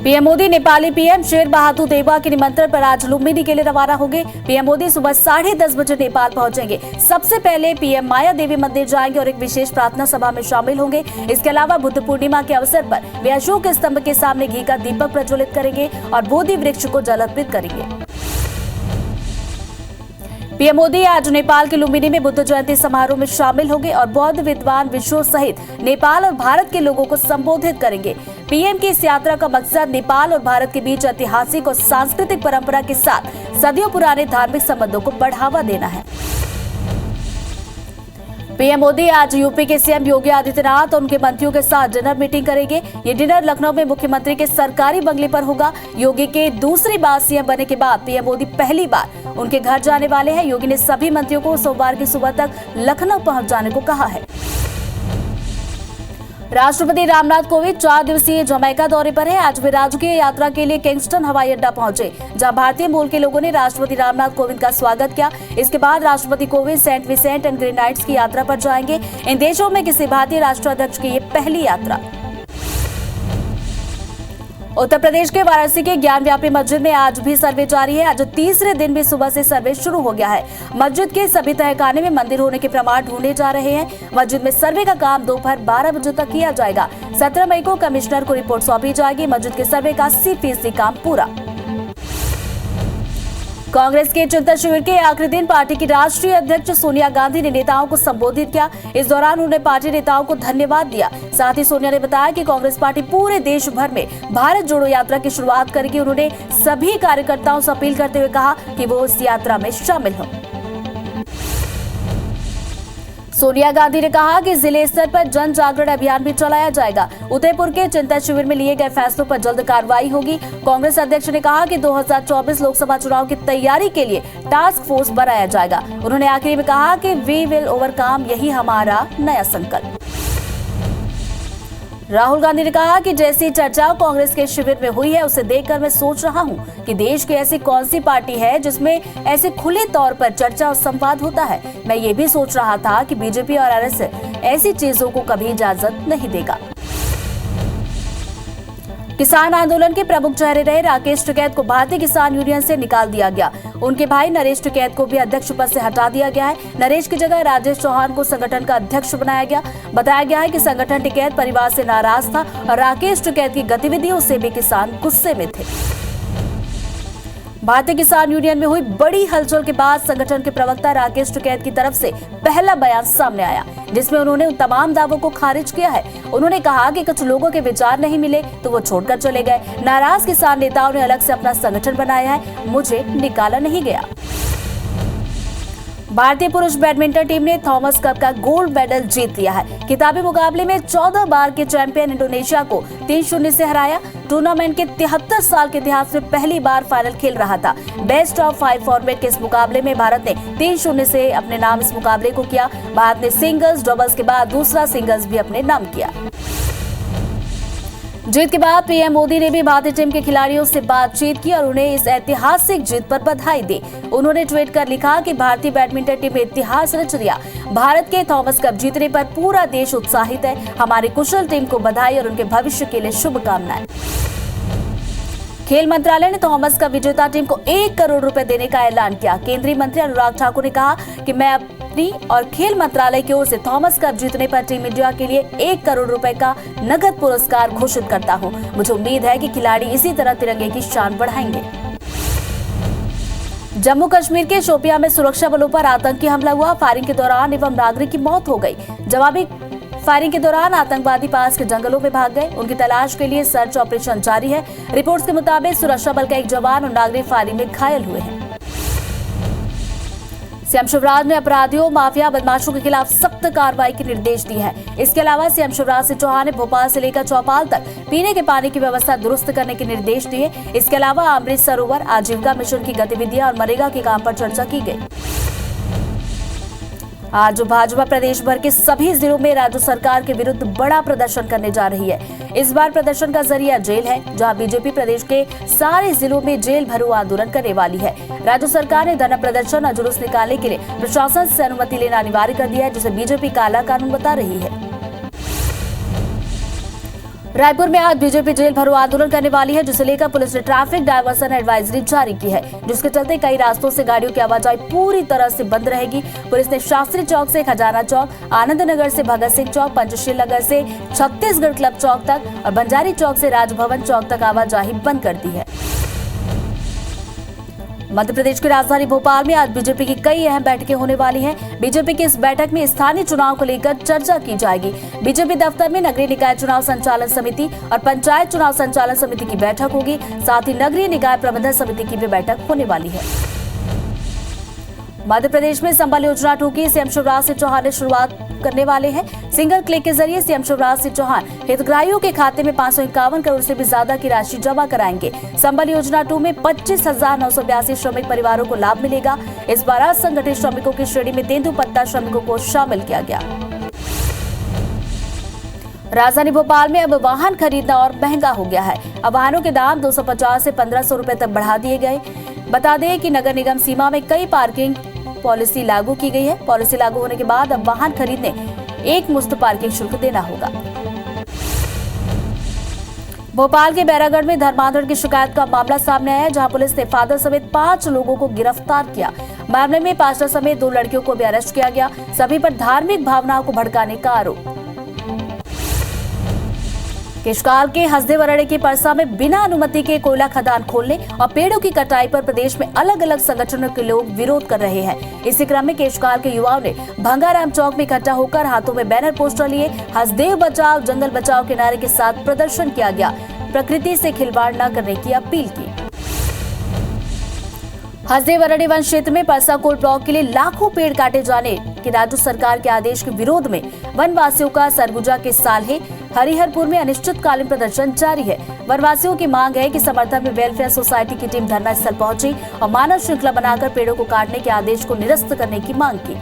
PM Modi Nepali PM Sher Bahadur Deuba के निमंत्रण पर आज लुम्बिनी के लिए रवाना होंगे। पीएम मोदी सुबह 10:30 बजे नेपाल पहुंचेंगे। सबसे पहले पीएम माया देवी मंदिर जाएंगे और एक विशेष प्रार्थना सभा में शामिल होंगे। इसके अलावा बुद्ध पूर्णिमा के अवसर पर वे अशोक स्तंभ के सामने घी का दीपक प्रज्वलित करेंगे और बोधि वृक्ष को जल अर्पित करेंगे। पीएम मोदी आज नेपाल के लुम्बिनी में बुद्ध जयंती समारोह में शामिल होंगे और बौद्ध विद्वान विश्व सहित नेपाल और भारत के लोगों को संबोधित करेंगे। पीएम की इस यात्रा का मकसद नेपाल और भारत के बीच ऐतिहासिक और सांस्कृतिक परंपरा के साथ सदियों पुराने धार्मिक संबंधों को बढ़ावा देना है। पीएम मोदी आज यूपी के सीएम योगी आदित्यनाथ और उनके मंत्रियों के साथ डिनर मीटिंग करेंगे। ये डिनर लखनऊ में मुख्यमंत्री के सरकारी बंगले पर होगा। योगी के दूसरी बार सीएम बनने के बाद पीएम मोदी पहली बार उनके घर जाने वाले हैं। योगी ने सभी मंत्रियों को सोमवार की सुबह तक लखनऊ पहुंच जाने को कहा है। राष्ट्रपति रामनाथ कोविंद 4 दिवसीय जमैका दौरे पर है। आज वे राजकीय यात्रा के लिए किंगस्टन हवाई अड्डा पहुंचे, जहां भारतीय मूल के लोगों ने राष्ट्रपति रामनाथ कोविंद का स्वागत किया। इसके बाद राष्ट्रपति कोविंद सेंट विसेंट एंड ग्रेनाइड्स की यात्रा पर जाएंगे। इन देशों में किसी भारतीय राष्ट्राध्यक्ष की ये पहली यात्रा। उत्तर प्रदेश के वाराणसी के ज्ञानव्यापी मस्जिद में आज भी सर्वे जारी है। आज तीसरे दिन भी सुबह से सर्वे शुरू हो गया है। मस्जिद के सभी तहखाने में मंदिर होने के प्रमाण ढूंढे जा रहे हैं। मस्जिद में सर्वे का काम दोपहर 12 बजे तक किया जाएगा। 17 मई को कमिश्नर को रिपोर्ट सौंपी जाएगी। मस्जिद के सर्वे का 80% काम पूरा। कांग्रेस के चिंतन शिविर के आखिरी दिन पार्टी की राष्ट्रीय अध्यक्ष सोनिया गांधी ने नेताओं को संबोधित किया। इस दौरान उन्होंने पार्टी नेताओं को धन्यवाद दिया। साथ ही सोनिया ने बताया कि कांग्रेस पार्टी पूरे देश भर में भारत जोड़ो यात्रा की शुरुआत करेगी। उन्होंने सभी कार्यकर्ताओं से अपील करते हुए कहा कि वो इस यात्रा में शामिल हों। सोनिया गांधी ने कहा कि जिले स्तर पर जन जागरण अभियान भी चलाया जाएगा। उदयपुर के चिंतन शिविर में लिए गए फैसलों पर जल्द कार्रवाई होगी। कांग्रेस अध्यक्ष ने कहा कि 2024 लोकसभा चुनाव की तैयारी के लिए टास्क फोर्स बनाया जाएगा। उन्होंने आखिरी में कहा कि वी विल ओवरकम, यही हमारा नया संकल्प। राहुल गांधी ने कहा कि जैसी चर्चा कांग्रेस के शिविर में हुई है, उसे देखकर मैं सोच रहा हूं कि देश की ऐसी कौन सी पार्टी है जिसमें ऐसे खुले तौर पर चर्चा और संवाद होता है। मैं ये भी सोच रहा था कि बीजेपी और आरएसएस ऐसी चीजों को कभी इजाजत नहीं देगा। किसान आंदोलन के प्रमुख चेहरे रहे राकेश टिकैत को भारतीय किसान यूनियन से निकाल दिया गया। उनके भाई नरेश टिकैत को भी अध्यक्ष पद से हटा दिया गया है। नरेश की जगह राजेश चौहान को संगठन का अध्यक्ष बनाया गया। बताया गया है कि संगठन टिकैत परिवार से नाराज था और राकेश टिकैत की गतिविधियों से भी किसान गुस्से में थे। भारतीय किसान यूनियन में हुई बड़ी हलचल के बाद संगठन के प्रवक्ता राकेश टिकैत की तरफ से पहला बयान सामने आया, जिसमें उन्होंने उन तमाम दावों को खारिज किया है। उन्होंने कहा कि कुछ लोगों के विचार नहीं मिले तो वो छोड़कर चले गए। नाराज किसान नेताओं ने अलग से अपना संगठन बनाया है, मुझे निकाला नहीं गया। भारतीय पुरुष बैडमिंटन टीम ने थॉमस कप का गोल्ड मेडल जीत लिया है। किताबी मुकाबले में 14 बार के चैंपियन इंडोनेशिया को 3-0 से हराया। टूर्नामेंट के 73 साल के इतिहास में पहली बार फाइनल खेल रहा था। बेस्ट ऑफ 5 फॉर्मेट के इस मुकाबले में भारत ने 3-0 से अपने नाम इस मुकाबले को किया। भारत ने सिंगल्स डबल्स के बाद दूसरा सिंगल्स भी अपने नाम किया। जीत के बाद पीएम मोदी ने भी भारतीय टीम के खिलाड़ियों से बातचीत की और उन्हें इस ऐतिहासिक जीत पर बधाई दी। उन्होंने ट्वीट कर लिखा कि भारतीय बैडमिंटन टीम ने इतिहास रच दिया। भारत के थॉमस कप जीतने पर पूरा देश उत्साहित है। हमारी कुशल टीम को बधाई और उनके भविष्य के लिए शुभकामनाएं। खेल मंत्रालय ने थॉमस कप विजेता टीम को 1 करोड़ रुपए देने का ऐलान किया। केंद्रीय मंत्री अनुराग ठाकुर ने कहा कि मैं अपनी और खेल मंत्रालय की ओर से थॉमस कप जीतने पर टीम इंडिया के लिए 1 करोड़ रुपए का नकद पुरस्कार घोषित करता हूं। मुझे उम्मीद है कि खिलाड़ी इसी तरह तिरंगे की शान बढ़ाएंगे। जम्मू कश्मीर के शोपियां में सुरक्षा बलों पर आतंकी हमला हुआ। फायरिंग के दौरान एवं नागरिक की मौत हो गई। जवाबी फायरिंग के दौरान आतंकवादी पास के जंगलों में भाग गए। उनकी तलाश के लिए सर्च ऑपरेशन जारी है। रिपोर्ट्स के मुताबिक सुरक्षा बल का एक जवान और नागरिक फायरिंग में घायल हुए हैं। सीएम शिवराज ने अपराधियों, माफिया, बदमाशों के खिलाफ सख्त कार्रवाई के निर्देश दिए हैं। इसके अलावा सीएम शिवराज सिंह चौहान ने भोपाल से लेकर चौपाल तक पीने के पानी की व्यवस्था दुरुस्त करने के निर्देश दिए। इसके अलावा अमृत सरोवर आजीविका मिशन की गतिविधियां और मनरेगा के काम पर चर्चा की गई। आज भाजपा प्रदेश भर के सभी जिलों में राज्य सरकार के विरुद्ध बड़ा प्रदर्शन करने जा रही है। इस बार प्रदर्शन का जरिया जेल है, जहां बीजेपी प्रदेश के सारे जिलों में जेल भरो आंदोलन करने वाली है। राज्य सरकार ने धरना प्रदर्शन और जुलूस निकालने के लिए प्रशासन से अनुमति लेना अनिवार्य कर दिया है, जिसे बीजेपी काला कानून बता रही है। रायपुर में आज बीजेपी जेल भरो आंदोलन करने वाली है, जिसे लेकर पुलिस ने ट्रैफिक डायवर्सन एडवाइजरी जारी की है, जिसके चलते कई रास्तों से गाड़ियों की आवाजाही पूरी तरह से बंद रहेगी। पुलिस ने शास्त्री चौक से खजाना चौक, आनंद नगर से भगत सिंह चौक, पंचशील नगर से छत्तीसगढ़ क्लब चौक तक और बंजारी चौक से राजभवन चौक तक आवाजाही बंद कर दी है। मध्य प्रदेश की राजधानी भोपाल में आज बीजेपी की कई अहम बैठकें होने वाली हैं। बीजेपी की इस बैठक में स्थानीय चुनाव को लेकर चर्चा की जाएगी। बीजेपी दफ्तर में नगरीय निकाय चुनाव संचालन समिति और पंचायत चुनाव संचालन समिति की बैठक होगी। साथ ही नगरीय निकाय प्रबंधन समिति की भी बैठक होने वाली है। मध्य प्रदेश में संबल योजना 2 की सीएम शिवराज सिंह चौहान ने शुरुआत करने वाले हैं। सिंगल क्लिक के जरिए सीएम शिवराज सिंह चौहान हितग्राहियों के खाते में 551 करोड़ से भी ज्यादा की राशि जमा कराएंगे। संबल योजना 2 में 25,982 श्रमिक परिवारों को लाभ मिलेगा। इस बार असंगठित श्रमिकों की श्रेणी में तेंदुपत्ता श्रमिकों को शामिल किया गया। राजधानी भोपाल में अब वाहन खरीदना और महंगा हो गया है। अब वाहनों के दाम 250 से 1500 रुपए तक बढ़ा दिए गए। बता दें कि नगर निगम सीमा में कई पार्किंग पॉलिसी लागू की गई है। पॉलिसी लागू होने के बाद अब वाहन खरीदने एक मुश्त पार्किंग शुल्क देना होगा। भोपाल के बैरागढ़ में धर्मांतरण की शिकायत का मामला सामने आया है, जहां पुलिस ने फादर समेत 5 लोगों को गिरफ्तार किया। मामले में पास्टर समेत 2 लड़कियों को भी अरेस्ट किया गया। सभी पर धार्मिक भावनाओं को भड़काने का आरोप। केशकाल के हसदेवरणे के परसा में बिना अनुमति के कोयला खदान खोलने और पेड़ों की कटाई पर प्रदेश में अलग अलग संगठनों के लोग विरोध कर रहे हैं। इसी क्रम में केशकाल के युवाओं ने भंगाराम चौक में इकट्ठा होकर हाथों में बैनर पोस्टर लिए हसदेव बचाओ जंगल बचाओ के नारे के साथ प्रदर्शन किया गया। प्रकृति से खिलवाड़ न करने की अपील की। हसदेवरणे वन क्षेत्र में परसा कोल ब्लॉक के लिए लाखों पेड़ काटे जाने के राज्य सरकार के आदेश के विरोध में वनवासियों का सरगुजा के साल्हे हरिहरपुर में अनिश्चितकालीन प्रदर्शन जारी है। वनवासियों की मांग है कि समर्थन में वेलफेयर सोसाइटी की टीम धरना स्थल पहुंची और मानव श्रृंखला बनाकर पेड़ों को काटने के आदेश को निरस्त करने की मांग की।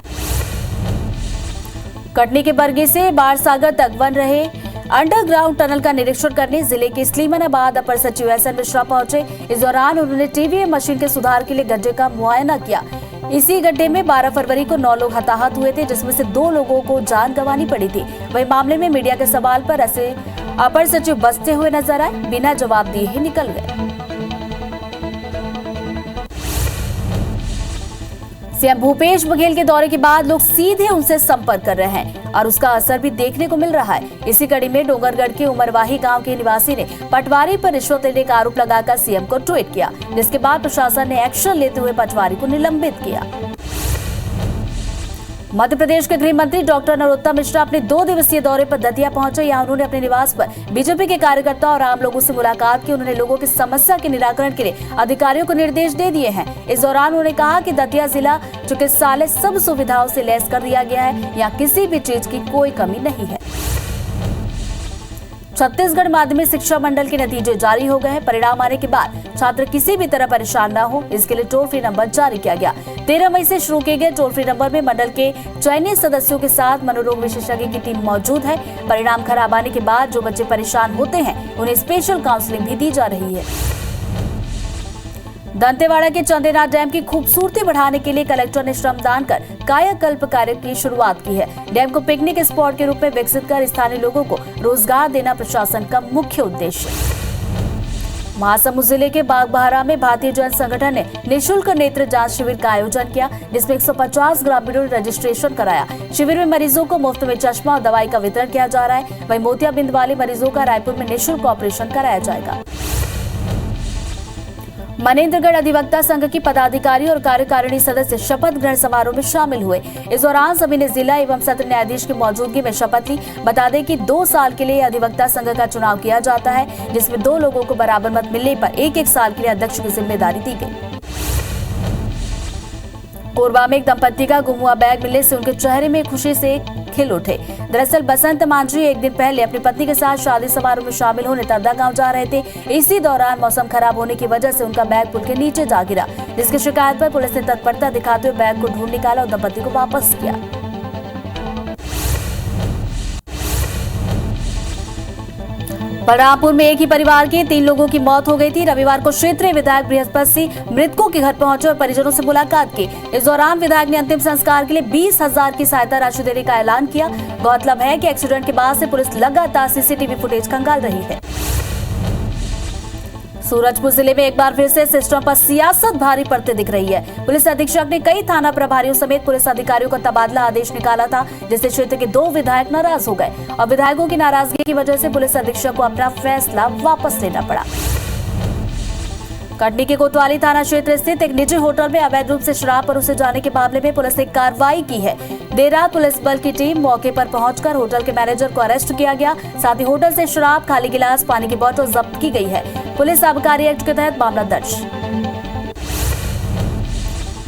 कटनी के बरगी से बारसागर तक बन रहे अंडरग्राउंड टनल का निरीक्षण करने जिले के स्लीमानाबाद अपर सचिव एसएन मिश्रा पहुंचे। इस दौरान उन्होंने टीवीएम मशीन के सुधार के लिए गड्ढे का मुआयना किया। इसी गड्ढे में 12 फरवरी को 9 लोग हताहत हुए थे, जिसमें से 2 लोगों को जान गंवानी पड़ी थी। वहीं मामले में मीडिया के सवाल पर ऐसे अपर सचिव बचते हुए नजर आए, बिना जवाब दिए ही निकल गए। सीएम भूपेश बघेल के दौरे के बाद लोग सीधे उनसे संपर्क कर रहे हैं और उसका असर भी देखने को मिल रहा है। इसी कड़ी में डोंगरगढ़ के उमरवाही गांव के निवासी ने पटवारी पर रिश्वत लेने का आरोप लगाकर सीएम को ट्वीट किया, जिसके बाद प्रशासन ने एक्शन लेते हुए पटवारी को निलंबित किया। मध्य प्रदेश के गृह मंत्री डॉक्टर नरोत्तम मिश्रा अपने 2 दिवसीय दौरे पर दतिया पहुंचे। यहां उन्होंने अपने निवास पर बीजेपी के कार्यकर्ता और आम लोगों से मुलाकात की। उन्होंने लोगों की समस्या के निराकरण के लिए अधिकारियों को निर्देश दे दिए हैं। इस दौरान उन्होंने कहा कि दतिया जिला चिकित्सालय सब सुविधाओं से लैस कर दिया गया है, यहाँ किसी भी चीज की कोई कमी नहीं है। छत्तीसगढ़ माध्यमिक शिक्षा मंडल के नतीजे जारी हो गए हैं। परिणाम आने के बाद छात्र किसी भी तरह परेशान न हो, इसके लिए टोल फ्री नंबर जारी किया गया। 13 मई से शुरू किए गए टोल फ्री नंबर में मंडल के चयनित सदस्यों के साथ मनोरोग विशेषज्ञ की टीम मौजूद है। परिणाम खराब आने के बाद जो बच्चे परेशान होते हैं उन्हें स्पेशल काउंसलिंग भी दी जा रही है। दंतेवाड़ा के चंदेनाथ डैम की खूबसूरती बढ़ाने के लिए कलेक्टर ने श्रमदान कर कायाकल्प कार्य की शुरुआत की है। डैम को पिकनिक स्पॉट के रूप में विकसित कर स्थानीय लोगों को रोजगार देना प्रशासन का मुख्य उद्देश्य है। महासमुंद जिले के बागबाहरा में भारतीय जन संगठन ने निःशुल्क नेत्र जांच शिविर का आयोजन किया, जिसमें 150 ग्रामीणों ने रजिस्ट्रेशन कराया। शिविर में मरीजों को मुफ्त में चश्मा और दवाई का वितरण किया जा रहा है। वहीं मोतियाबिंद वाले मरीजों का रायपुर में निःशुल्क ऑपरेशन कराया जाएगा। मनेन्द्रगढ़ अधिवक्ता संघ की पदाधिकारी और कार्यकारिणी सदस्य शपथ ग्रहण समारोह में शामिल हुए। इस दौरान सभी ने जिला एवं सत्र न्यायाधीश की मौजूदगी में शपथ ली। बता दें कि 2 साल के लिए अधिवक्ता संघ का चुनाव किया जाता है, जिसमें 2 लोगों को बराबर मत मिलने पर 1-1 साल के लिए अध्यक्ष की जिम्मेदारी दी गई। कोरबा में एक दंपत्ति का गुम हुआ बैग मिलने से उनके चेहरे में खुशी से खिल उठे। दरअसल बसंत मांझी एक दिन पहले अपनी पत्नी के साथ शादी समारोह में शामिल होने तर्दा गांव जा रहे थे। इसी दौरान मौसम खराब होने की वजह से उनका बैग पुल के नीचे जा गिरा, जिसकी शिकायत पर पुलिस ने तत्परता दिखाते हुए बैग को ढूंढ निकाला और दंपत्ति को वापस किया। बलरामपुर में एक ही परिवार के 3 लोगों की मौत हो गई थी। रविवार को क्षेत्रीय विधायक बृहस्पति सिंह मृतकों के घर पहुंचे और परिजनों से मुलाकात की। इस दौरान विधायक ने अंतिम संस्कार के लिए 20,000 की सहायता राशि देने का ऐलान किया। गौरतलब है कि एक्सीडेंट के बाद से पुलिस लगातार सीसीटीवी फुटेज खंगाल रही है। सूरजपुर जिले में एक बार फिर से सिस्टम पर सियासत भारी पड़ते दिख रही है। पुलिस अधीक्षक ने कई थाना प्रभारियों समेत पुलिस अधिकारियों का तबादला आदेश निकाला था, जिससे क्षेत्र के 2 विधायक नाराज हो गए और विधायकों की नाराजगी की वजह से पुलिस अधीक्षक को अपना फैसला वापस लेना पड़ा। कटनी के कोतवाली थाना क्षेत्र स्थित एक निजी होटल में अवैध रूप से शराब परोसे जाने के मामले में पुलिस ने कार्रवाई की है। देर रात पुलिस बल की टीम मौके पर पहुंचकर होटल के मैनेजर को अरेस्ट किया गया। साथ ही होटल से शराब, खाली गिलास, पानी की बोतल जब्त की गई है। पुलिस आबकारी एक्ट के तहत मामला दर्ज।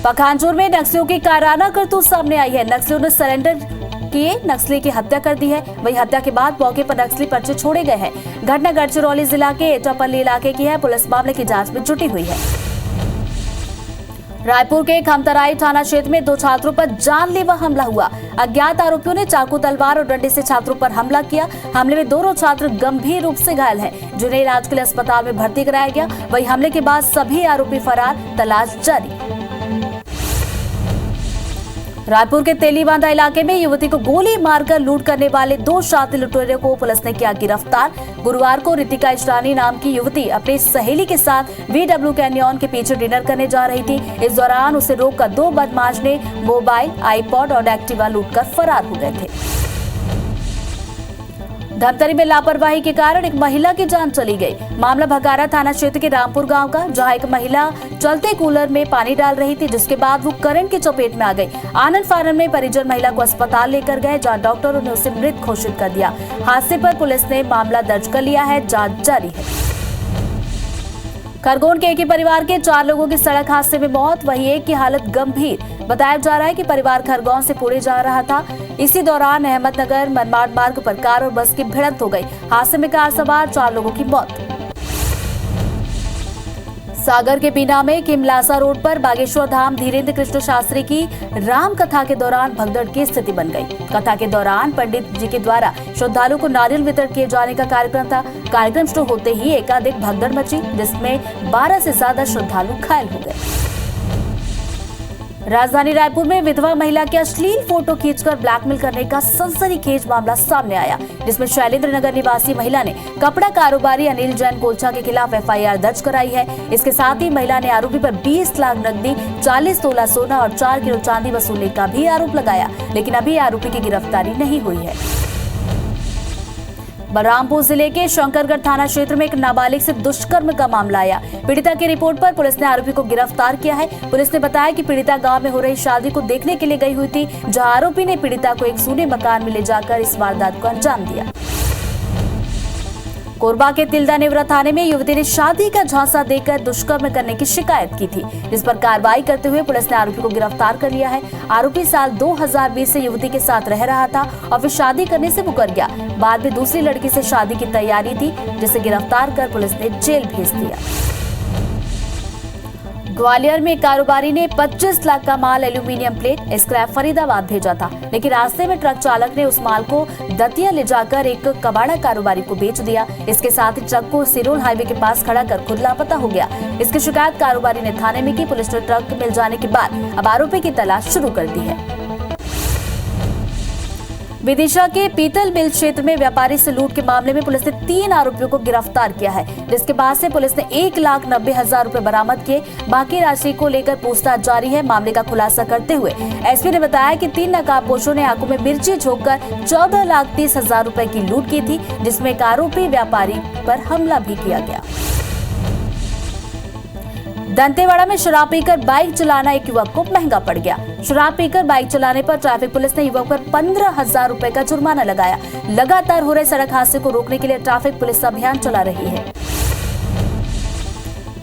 पखानजोर में नक्सलियों की कायराना करतूत सामने आई है। नक्सलियों ने सरेंडर किए नक्सली की हत्या कर दी है। वही हत्या के बाद मौके पर नक्सली पर्चे छोड़े गए हैं। घटना गढ़चिरौली जिला के एटापल्ली इलाके की है। पुलिस मामले की जांच में जुटी हुई है। रायपुर के खमतराई थाना क्षेत्र में 2 छात्रों पर जानलेवा हमला हुआ। अज्ञात आरोपियों ने चाकू, तलवार और डंडे से छात्रों पर हमला किया। हमले में दोनों छात्र गंभीर रूप से घायल हैं, जिन्हें इलाज के लिए अस्पताल में भर्ती कराया गया। वही हमले के बाद सभी आरोपी फरार, तलाश जारी। रायपुर के तेलीबांधा इलाके में युवती को गोली मारकर लूट करने वाले 2 शातिर लुटेरों को पुलिस ने किया गिरफ्तार। गुरुवार को रितिका इशरानी नाम की युवती अपनी सहेली के साथ VW कैनियन के पीछे डिनर करने जा रही थी। इस दौरान उसे रोककर 2 बदमाश ने मोबाइल, आईपॉड और एक्टिवा लूटकर फरार हो गए थे। धमतरी में लापरवाही के कारण एक महिला की जान चली गई। मामला भगारा थाना क्षेत्र के रामपुर गांव का, जहां एक महिला चलते कूलर में पानी डाल रही थी, जिसके बाद वो करंट की चपेट में आ गई। आनंद फानन में परिजन महिला को अस्पताल लेकर गए, जहां डॉक्टरों ने उसे मृत घोषित कर दिया। हादसे पर पुलिस ने मामला दर्ज कर लिया है, जांच जारी है। खरगोन के एक ही परिवार के 4 लोगों की सड़क हादसे में मौत, वहीं एक की हालत गंभीर। बताया जा रहा है कि परिवार खरगोन से पुणे जा रहा था। इसी दौरान अहमदनगर मनमाड़ मार्ग पर कार और बस की भिड़ंत हो गई। हादसे में कार सवार 4 लोगों की मौत। सागर के बीना में किमलासा रोड पर बागेश्वर धाम धीरेन्द्र कृष्ण शास्त्री की राम कथा के दौरान भगदड़ की स्थिति बन गई। कथा के दौरान पंडित जी के द्वारा श्रद्धालु को नारियल वितरण किए जाने का कार्यक्रम था। कार्यक्रम शुरू होते ही एकाधिक भगदड़ मची, जिसमें 12 से ज्यादा श्रद्धालु घायल हो गए। राजधानी रायपुर में विधवा महिला के अश्लील फोटो खींचकर ब्लैकमेल करने का सनसनीखेज मामला सामने आया, जिसमें शैलेंद्र नगर निवासी महिला ने कपड़ा कारोबारी अनिल जैन गोलछा के खिलाफ FIR दर्ज कराई है। इसके साथ ही महिला ने आरोपी पर 20 लाख नकदी, 40 तोला सोना और 4 किलो चांदी वसूलने का भी आरोप लगाया, लेकिन अभी आरोपी की गिरफ्तारी नहीं हुई है। बलरामपुर जिले के शंकरगढ़ थाना क्षेत्र में एक नाबालिग से दुष्कर्म का मामला आया। पीड़िता की रिपोर्ट पर पुलिस ने आरोपी को गिरफ्तार किया है। पुलिस ने बताया कि पीड़िता गांव में हो रही शादी को देखने के लिए गई हुई थी, जहां आरोपी ने पीड़िता को एक सूने मकान में ले जाकर इस वारदात को अंजाम दिया। कोरबा के तिल्दा नेवरा थाने में युवती ने शादी का झांसा देकर दुष्कर्म करने की शिकायत की थी, जिस पर कार्रवाई करते हुए पुलिस ने आरोपी को गिरफ्तार कर लिया है। आरोपी साल 2020 से युवती के साथ रह रहा था और फिर शादी करने से मुकर गया। बाद में दूसरी लड़की से शादी की तैयारी थी, जिसे गिरफ्तार कर पुलिस ने जेल भेज दिया। ग्वालियर में कारोबारी ने 25 लाख का माल एल्यूमिनियम प्लेट स्क्रैप फरीदाबाद भेजा था, लेकिन रास्ते में ट्रक चालक ने उस माल को दतिया ले जाकर एक कबाड़ा कारोबारी को बेच दिया। इसके साथ ही ट्रक को सिरोल हाईवे के पास खड़ा कर खुद लापता हो गया। इसकी शिकायत कारोबारी ने थाने में की। पुलिस ने ट्रक मिल जाने के बाद अब आरोपी की तलाश शुरू कर दी है। विदिशा के पीतल मिल क्षेत्र में व्यापारी से लूट के मामले में पुलिस ने 3 आरोपियों को गिरफ्तार किया है, जिसके बाद से पुलिस ने 1,90,000 रुपए बरामद किए। बाकी राशि को लेकर पूछताछ जारी है। मामले का खुलासा करते हुए एसपी ने बताया कि 3 नकाबपोशों ने आंखों में मिर्ची झोंककर 14,30,000 रुपए की लूट की थी, जिसमें एक आरोपी व्यापारी पर हमला भी किया गया। दंतेवाड़ा में शराब पीकर बाइक चलाना एक युवक को महंगा पड़ गया। शराब पीकर बाइक चलाने पर ट्रैफिक पुलिस ने युवक पर 15,000 रुपए का जुर्माना लगाया। लगातार हो रहे सड़क हादसे को रोकने के लिए ट्रैफिक पुलिस अभियान चला रही है।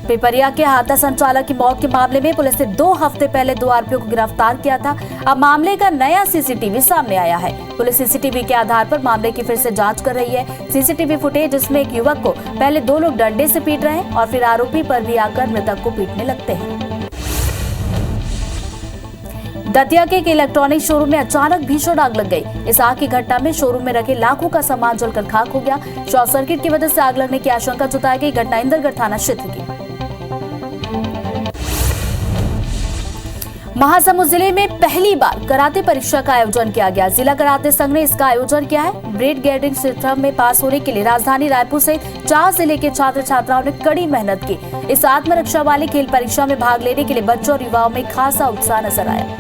पिपरिया के हाथा संचालक की मौत के मामले में पुलिस ने 2 हफ्ते पहले 2 आरोपियों को गिरफ्तार किया था। अब मामले का नया सीसीटीवी सामने आया है। पुलिस सीसीटीवी के आधार पर मामले की फिर से जांच कर रही है। सीसीटीवी फुटेज जिसमें एक युवक को पहले 2 लोग डंडे से पीट रहे हैं और फिर आरोपी पर भी आकर मृतक को पीटने लगते हैं। दतिया के एक इलेक्ट्रॉनिक शोरूम में अचानक भीषण आग लग गई। इस आग की घटना में शोरूम में रखे लाखों का सामान जलकर खाक हो गया। शॉर्ट सर्किट की वजह से आग लगने की आशंका जताई गई। घटना इंदरगढ़ थाना क्षेत्र की। महासमुंद जिले में पहली बार कराटे परीक्षा का आयोजन किया गया। जिला कराटे संघ ने इसका आयोजन किया है। ब्रेड गेडिंग सिस्टम में पास होने के लिए राजधानी रायपुर से 4 जिले के छात्र छात्राओं ने कड़ी मेहनत की। इस आत्मरक्षा वाली खेल परीक्षा में भाग लेने के लिए बच्चों और युवाओं में खासा उत्साह नजर आया।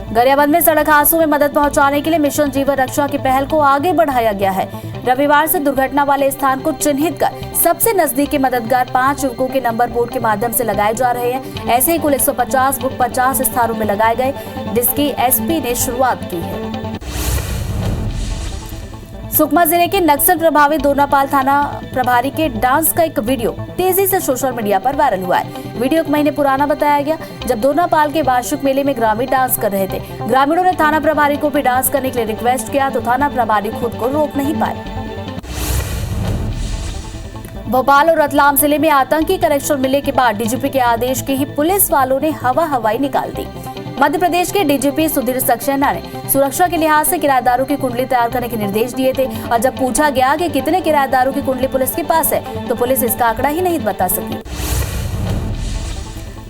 गरियाबंद में सड़क हादसों में मदद पहुंचाने के लिए मिशन जीवन रक्षा की पहल को आगे बढ़ाया गया है। रविवार से दुर्घटना वाले स्थान को चिन्हित कर सबसे नजदीकी मददगार 5 युवकों के नंबर बोर्ड के माध्यम से लगाए जा रहे हैं। ऐसे ही कुल 150 बुक 50 स्थानों में लगाए गए, जिसकी एसपी ने शुरुआत की है। सुकमा जिले के नक्सल प्रभावित दोनापाल थाना प्रभारी के डांस का एक वीडियो तेजी से सोशल मीडिया पर वायरल हुआ है। वीडियो 1 महीने पुराना बताया गया, जब दोनापाल के वार्षिक मेले में ग्रामीण डांस कर रहे थे। ग्रामीणों ने थाना प्रभारी को भी डांस करने के लिए रिक्वेस्ट किया, तो थाना प्रभारी खुद को रोक नहीं पाए। भोपाल और रतलाम जिले में आतंकी कनेक्शन मिलने के बाद डीजीपी के आदेश की ही पुलिस वालों ने हवाई निकाल दी। मध्य प्रदेश के डीजीपी सुधीर सक्सेना ने सुरक्षा के लिहाज से किराएदारों की कुंडली तैयार करने के निर्देश दिए थे, और जब पूछा गया कि कितने किराएदारों की कुंडली पुलिस के पास है, तो पुलिस इसका आंकड़ा ही नहीं बता सकी।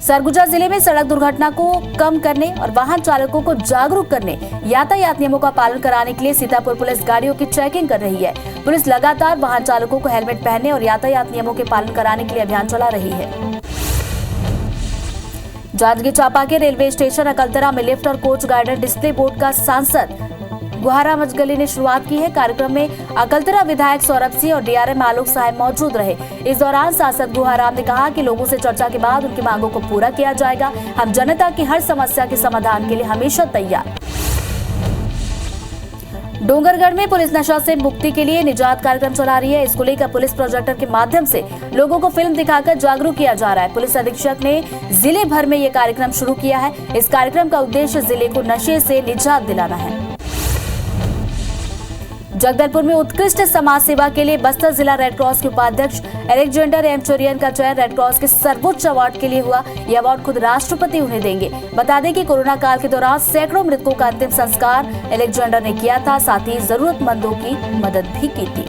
सरगुजा जिले में सड़क दुर्घटना को कम करने और वाहन चालकों को जागरूक करने, यातायात नियमों का पालन कराने के लिए सीतापुर पुलिस गाड़ियों की चेकिंग कर रही है। पुलिस लगातार वाहन चालकों को हेलमेट पहनने और यातायात नियमों के पालन कराने के लिए अभियान चला रही है। जांजगीर चांपा के रेलवे स्टेशन अकलतरा में लिफ्ट और कोच गाइडेड डिस्प्ले बोर्ड का सांसद गुहाराम अजगली ने शुरुआत की है। कार्यक्रम में अकलतरा विधायक सौरभ सिंह और डीआरएम आलोक साहब मौजूद रहे। इस दौरान सांसद गुहाराम ने कहा कि लोगों से चर्चा के बाद उनकी मांगों को पूरा किया जाएगा। हम जनता की हर समस्या के समाधान के लिए हमेशा तैयार। डोंगरगढ़ में पुलिस नशा से मुक्ति के लिए निजात कार्यक्रम चला रही है। इसको लेकर पुलिस प्रोजेक्टर के माध्यम से लोगों को फिल्म दिखाकर जागरूक किया जा रहा है। पुलिस अधीक्षक ने जिले भर में ये कार्यक्रम शुरू किया है। इस कार्यक्रम का उद्देश्य जिले को नशे से निजात दिलाना है। जगदलपुर में उत्कृष्ट समाज सेवा के लिए बस्तर जिला रेड क्रॉस के उपाध्यक्ष एलेक्जेंडर एम चोरियन का चयन रेड क्रॉस के सर्वोच्च अवार्ड के लिए हुआ। यह अवार्ड खुद राष्ट्रपति उन्हें देंगे। बता दें कि कोरोना काल के दौरान सैकड़ों मृतकों का अंतिम संस्कार एलेक्जेंडर ने किया था, साथ ही जरूरतमंदों की मदद भी की थी।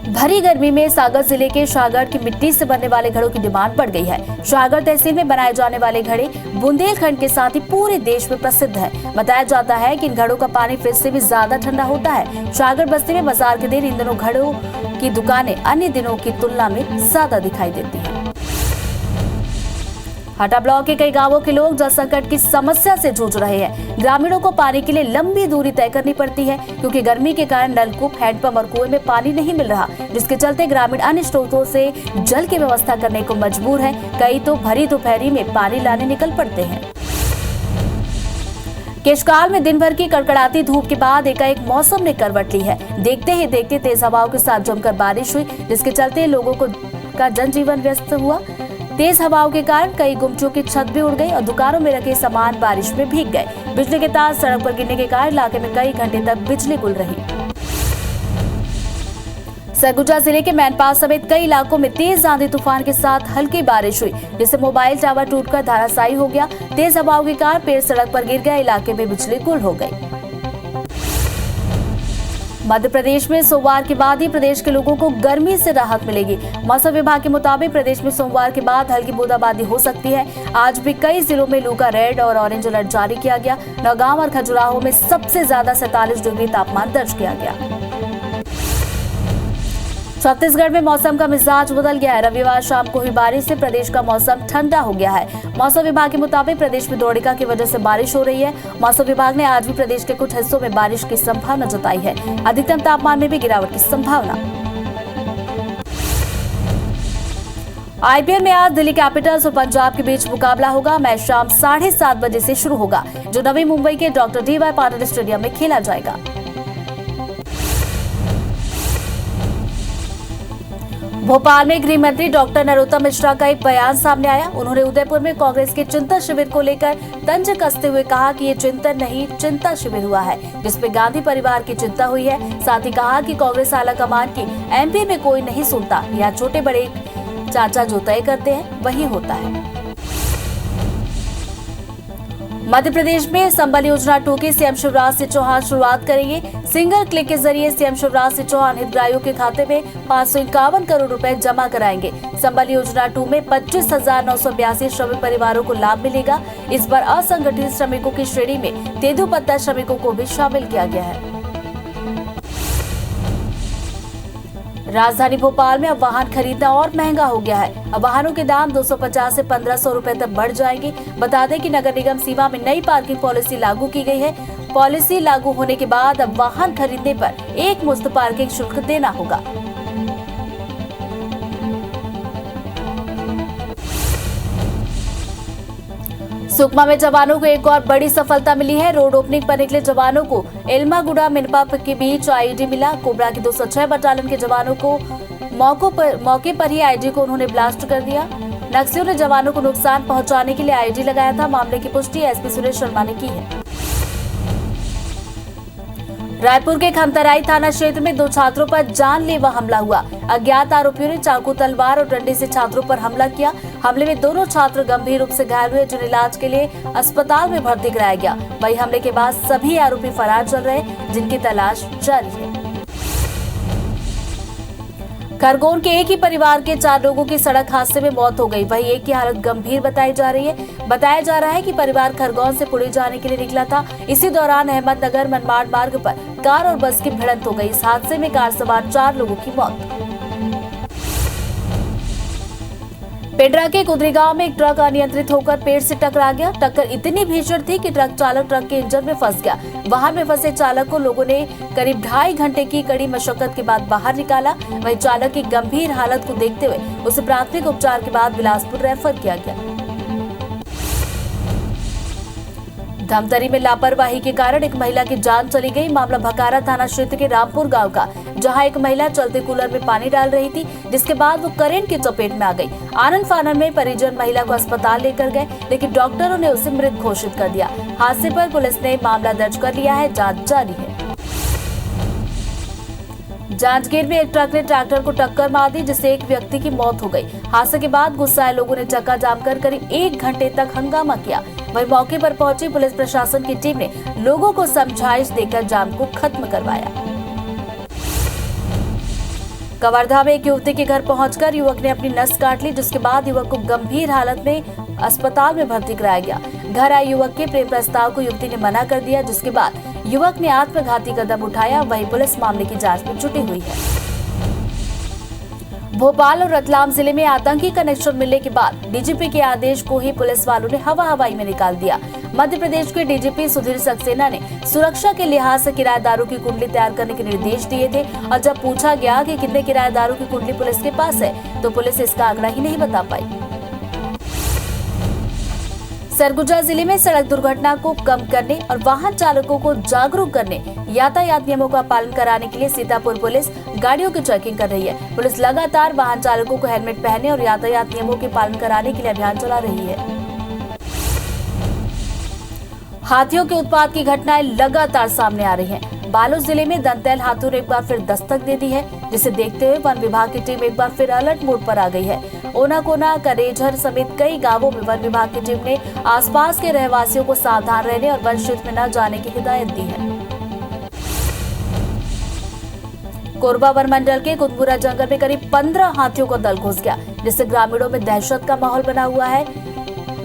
भरी गर्मी में सागर जिले के शाहगढ़ की मिट्टी से बनने वाले घड़ों की डिमांड बढ़ गई है। शाहगढ़ तहसील में बनाए जाने वाले घड़े बुंदेलखंड के साथ ही पूरे देश में प्रसिद्ध है। बताया जाता है कि इन घड़ों का पानी फ्रिज से भी ज्यादा ठंडा होता है। शाहगढ़ बस्ती में बाजार के दिन इन दिनों घड़ों की दुकानें अन्य दिनों की तुलना में ज्यादा दिखाई देती है। हटा ब्लॉक के कई गांवों के लोग जल संकट की समस्या से जूझ रहे हैं। ग्रामीणों को पानी के लिए लंबी दूरी तय करनी पड़ती है, क्योंकि गर्मी के कारण नलकूप, हैंडपंप और कुएं में पानी नहीं मिल रहा, जिसके चलते ग्रामीण अन्य स्रोतों से जल की व्यवस्था करने को मजबूर है। कई तो भरी दोपहरी में पानी लाने निकल पड़ते हैं। केशकाल में दिन भर की कड़कड़ाती धूप के बाद एकाएक मौसम ने करवट ली है। देखते ही देखते तेज हवाओं के साथ जमकर बारिश हुई, जिसके चलते लोगों का जनजीवन व्यस्त हुआ। तेज हवाओं के कारण कई गुमटियों की छत भी उड़ गई और दुकानों में रखे सामान बारिश में भीग गए। बिजली के तार सड़क पर गिरने के कारण इलाके में कई घंटे तक बिजली गुल रही। सरगुजा जिले के मैनपास समेत कई इलाकों में तेज आंधी तूफान के साथ हल्की बारिश हुई, जिससे मोबाइल टावर टूटकर धराशायी हो गया। तेज हवाओं के कारण पेड़ सड़क पर गिर गए, इलाके में बिजली गुल हो गई। मध्य प्रदेश में सोमवार के बाद ही प्रदेश के लोगों को गर्मी से राहत मिलेगी। मौसम विभाग के मुताबिक प्रदेश में सोमवार के बाद हल्की बूंदाबांदी हो सकती है। आज भी कई जिलों में लू का रेड और ऑरेंज अलर्ट जारी किया गया। नौगांव और खजुराहो में सबसे ज्यादा 47 डिग्री तापमान दर्ज किया गया। छत्तीसगढ़ में मौसम का मिजाज बदल गया है। रविवार शाम को हुई बारिश से प्रदेश का मौसम ठंडा हो गया है। मौसम विभाग के मुताबिक प्रदेश में द्रोणिका की वजह से बारिश हो रही है। मौसम विभाग ने आज भी प्रदेश के कुछ हिस्सों में बारिश की संभावना जताई है। अधिकतम तापमान में भी गिरावट की संभावना। आईपीएल में आज दिल्ली कैपिटल्स और पंजाब के बीच मुकाबला होगा। मैच शाम 7:30 बजे से शुरू होगा, जो नवी मुंबई के डॉक्टर डी.वाई. पाटिल स्टेडियम में खेला जाएगा। भोपाल में गृह मंत्री डॉक्टर नरोत्तम मिश्रा का एक बयान सामने आया। उन्होंने उदयपुर में कांग्रेस के चिंतन शिविर को लेकर तंज कसते हुए कहा कि ये चिंतन नहीं, चिंता शिविर हुआ है, जिसपे गांधी परिवार की चिंता हुई है। साथ ही कहा कि कांग्रेस आलाकमान की एमपी में कोई नहीं सुनता, या छोटे बड़े चाचा जो तय करते हैं वही होता है। मध्य प्रदेश में संबल योजना 2 की सीएम शिवराज सिंह चौहान शुरुआत करेंगे। सिंगल क्लिक के जरिए सीएम शिवराज सिंह चौहान हितग्राहियों के खाते में 551 करोड़ रुपए जमा कराएंगे। संबल योजना 2 में 25,982 श्रमिक परिवारों को लाभ मिलेगा। इस बार असंगठित श्रमिकों की श्रेणी में तेंदुपत्ता श्रमिकों को भी शामिल किया गया है। राजधानी भोपाल में अब वाहन खरीदना और महंगा हो गया है। अब वाहनों के दाम 250 से 1500 रुपए तक बढ़ जाएंगे। बता दें कि नगर निगम सीमा में नई पार्किंग पॉलिसी लागू की गई है। पॉलिसी लागू होने के बाद अब वाहन खरीदने पर एक मुश्त पार्किंग शुल्क देना होगा। सुकमा में जवानों को एक और बड़ी सफलता मिली है। रोड ओपनिंग पर निकले जवानों को एल्मागुड़ा मिनपा के बीच आईडी मिला। कोबरा की 206 बटालियन के जवानों को मौके पर ही आईडी को उन्होंने ब्लास्ट कर दिया। नक्सलियों ने जवानों को नुकसान पहुंचाने के लिए आईडी लगाया था। मामले की पुष्टि एसपी सुरेश शर्मा ने की है। रायपुर के खमतराई थाना क्षेत्र में 2 छात्रों पर जानलेवा हमला हुआ। अज्ञात आरोपियों ने चाकू, तलवार और डंडे से छात्रों पर हमला किया। हमले में दोनों छात्र गंभीर रूप से घायल हुए, जिन्हें इलाज के लिए अस्पताल में भर्ती कराया गया। वहीं हमले के बाद सभी आरोपी फरार चल रहे, जिनकी तलाश जारी है। खरगोन के एक ही परिवार के 4 लोगों की सड़क हादसे में मौत हो गई। वहीं एक की हालत गंभीर बताई जा रही है। बताया जा रहा है कि परिवार खरगोन से पुणे जाने के लिए निकला था। इसी दौरान अहमदनगर मनमाड़ मार्ग पर कार और बस की भिड़ंत हो गई। इस हादसे में कार सवार 4 लोगों की मौत। पेड्रा के कुदरी गांव में एक ट्रक अनियंत्रित होकर पेड़ से टकरा गया। टक्कर इतनी भीषण थी कि ट्रक चालक ट्रक के इंजन में फंस गया। वाहन में फंसे चालक को लोगों ने करीब 2.5 घंटे की कड़ी मशक्कत के बाद बाहर निकाला। वहीं चालक की गंभीर हालत को देखते हुए उसे प्राथमिक उपचार के बाद बिलासपुर रेफर किया गया। धमतरी में लापरवाही के कारण एक महिला की जान चली गई। मामला भकारा थाना क्षेत्र के रामपुर गांव का, जहां एक महिला चलते कूलर में पानी डाल रही थी, जिसके बाद वो करंट की चपेट में आ गई। आनंद फानन में परिजन महिला को अस्पताल लेकर गए, लेकिन डॉक्टरों ने उसे मृत घोषित कर दिया। हादसे पर पुलिस ने मामला दर्ज कर लिया है, जांच जारी है। जांजगीर में एक ट्रक ने ट्रैक्टर को टक्कर मार दी, जिससे एक व्यक्ति की मौत हो गई। हादसे के बाद गुस्साए लोगों ने चक्का जाम कर करीब 1 घंटे तक हंगामा किया। वहीं मौके पर पहुंची पुलिस प्रशासन की टीम ने लोगों को समझाइश देकर जाम को खत्म करवाया। कवर्धा में एक युवती के घर पहुंचकर युवक ने अपनी नस काट ली, जिसके बाद युवक को गंभीर हालत में अस्पताल में भर्ती कराया गया। घर आए युवक के प्रेम प्रस्ताव को युवती ने मना कर दिया, जिसके बाद युवक ने आत्मघाती कदम उठाया। वहीं पुलिस मामले की जांच में जुटी हुई है। भोपाल और रतलाम जिले में आतंकी कनेक्शन मिलने के बाद डीजीपी के आदेश को ही पुलिस वालों ने हवाई में निकाल दिया। मध्य प्रदेश के डीजीपी सुधीर सक्सेना ने सुरक्षा के लिहाज से किराएदारों की कुंडली तैयार करने के निर्देश दिए थे, और जब पूछा गया कि कितने किराएदारों की कुंडली पुलिस के पास है, तो पुलिस इसका आंकड़ा ही नहीं बता पाई। सरगुजा जिले में सड़क दुर्घटना को कम करने और वाहन चालकों को जागरूक करने, यातायात नियमों का पालन कराने के लिए सीतापुर पुलिस गाड़ियों की चेकिंग कर रही है। पुलिस लगातार वाहन चालकों को हेलमेट पहनने और यातायात नियमों के पालन कराने के लिए अभियान चला रही है। हाथियों के उत्पात की घटनाएं लगातार सामने आ रही हैं। बालोद जिले में दंतैल हाथियों ने एक बार फिर दस्तक दे दी है, जिसे देखते हुए वन विभाग की टीम एक बार फिर अलर्ट मोड पर आ गई है। ओनाकोना, करेझर समेत कई गांवों में वन विभाग की टीम ने आसपास के रहवासियों को सावधान रहने और वन क्षेत्र में न जाने की हिदायत दी है। कोरबा वन मंडल के कुतमुरा जंगल में करीब 15 हाथियों का दल घुस गया, जिससे ग्रामीणों में दहशत का माहौल बना हुआ है।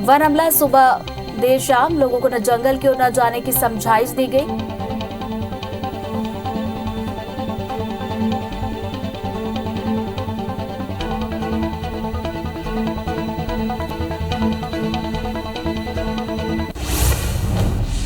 वन अमला सुबह देर शाम लोगों को न जंगल की ओर न जाने की समझाइश दी गई।